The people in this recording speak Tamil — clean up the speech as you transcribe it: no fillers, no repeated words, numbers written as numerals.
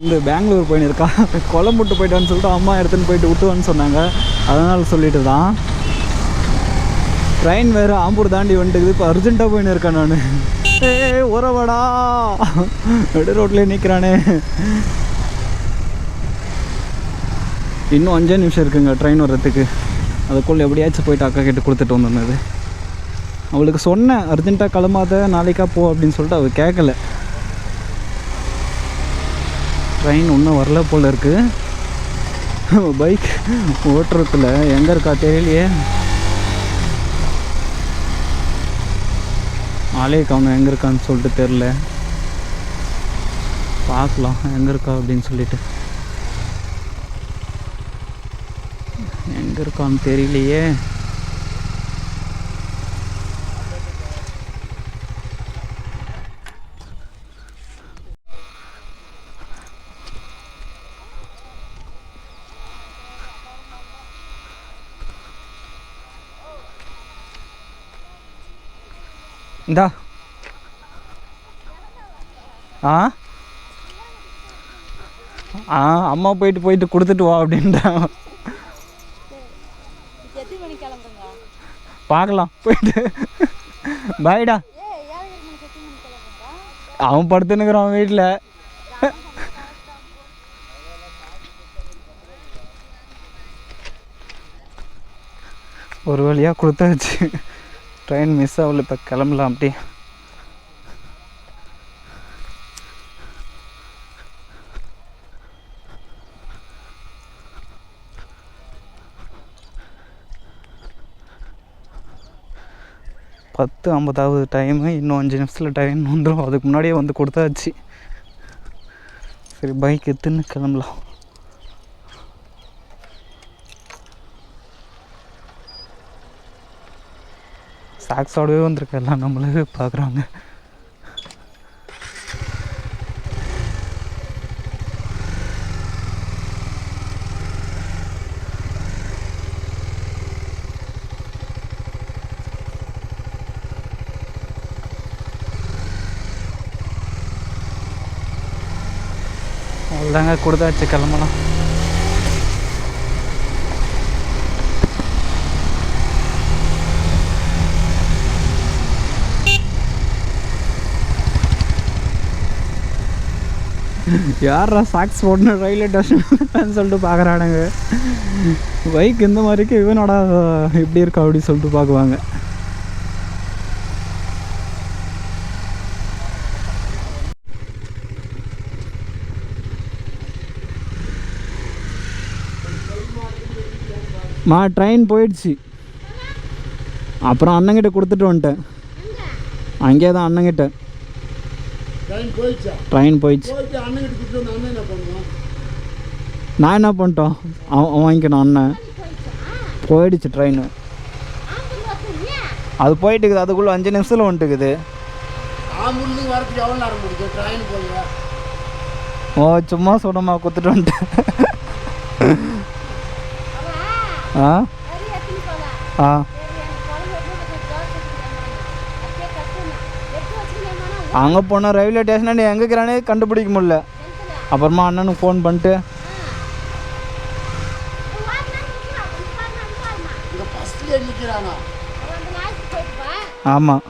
இந்த பெங்களூர் போயின்னு கொலம்புட்டு போயிட்டான்னு சொல்லிட்டு அம்மா எடுத்துன்னு போயிட்டு விட்டுவான்னு சொன்னாங்க. அதனால் சொல்லிட்டு தான் ட்ரெயின் வேறு ஆம்பூர் தாண்டி வந்துட்டுக்குது. இப்போ அர்ஜென்ட்டாக போயின்னு இருக்கேன் நான். உறவடா நடு ரோட்லேயே நிற்கிறானே. இன்னும் 5 நிமிஷம் இருக்குங்க ட்ரெயின் வர்றதுக்கு. அதுக்குள்ளே எப்படியாச்சும் போயிட்டு அக்கா கிட்ட கொடுத்துட்டு வந்தது. அவளுக்கு சொன்னேன் அர்ஜென்ட்டாக கிளம்பாத நாளைக்கா போ அப்படின்னு சொல்லிட்டு அவள் கேட்கல. ட்ரெயின் இன்னும் வரல போல் இருக்குது. பைக் ஓட்டுறதுல எங்கே இருக்கா தெரியலையே. ஆளே காணும் எங்கே இருக்கான்னு சொல்லிட்டு தெரில. பார்க்கலாம் எங்கே இருக்கா அப்படின்னு சொல்லிட்டு. எங்கே இருக்கான்னு தெரியலையே. இந்தா அம்மா போயிட்டு கொடுத்துட்டு வா அப்படின்றான். பார்க்கலாம் போயிட்டு. பாய்டா. அவன் படுத்துன்னுக்குறான் வீட்டில். ஒரு வழியாக கொடுத்தாச்சு. ட்ரெயின் மிஸ் ஆகல. இப்போ கிளம்பலாம். அப்படி பத்து 50 டைமு. இன்னும் 5 நிமிஷத்தில் ட்ரெயின் வந்துடும். அதுக்கு முன்னாடியே வந்து கொடுத்தாச்சு. சரி பைக் எடுத்துன்னு கிளம்பலாம். சாக்ஸோடவே வந்திருக்க எல்லாம் நம்மளே பார்க்குறாங்க. அவ்வளோதாங்க கொடுத்தாச்சு, கிளம்பலாம். யாரா சாக்ஸ் போடணும் ரயில்வே ஸ்டேஷன் சொல்லிட்டு பார்க்குறானுங்க. பைக் இந்த மாதிரிக்கு இவனோட எப்படி இருக்கா அப்படின்னு சொல்லிட்டு பார்க்குவாங்க. ட்ரெயின் போயிடுச்சு. அப்புறம் அண்ணங்கிட்ட கொடுத்துட்டு வந்துட்டேன். அங்கேயே தான் அண்ணங்கிட்ட. ட்ரெயின் போயிடுச்சு. நான் என்ன பண்ணிட்டோம், அவன் வாங்கிக்கணும். அண்ணன் போயிடுச்சு ட்ரெயின். அது போயிட்டுக்குது. அதுக்குள்ளே 5 நிமிஷத்தில் வந்துட்டுக்குது. ஓ சும்மா சொன்னமா கொடுத்துட்டு வந்துட்டேன். அங்கே போனால் ரயில்வே ஸ்டேஷன் எங்கே இருக்கிறானே கண்டுபிடிக்க முடியல. அப்புறமா அண்ணனுக்கு ஃபோன் பண்ணிட்டு ஆமாம்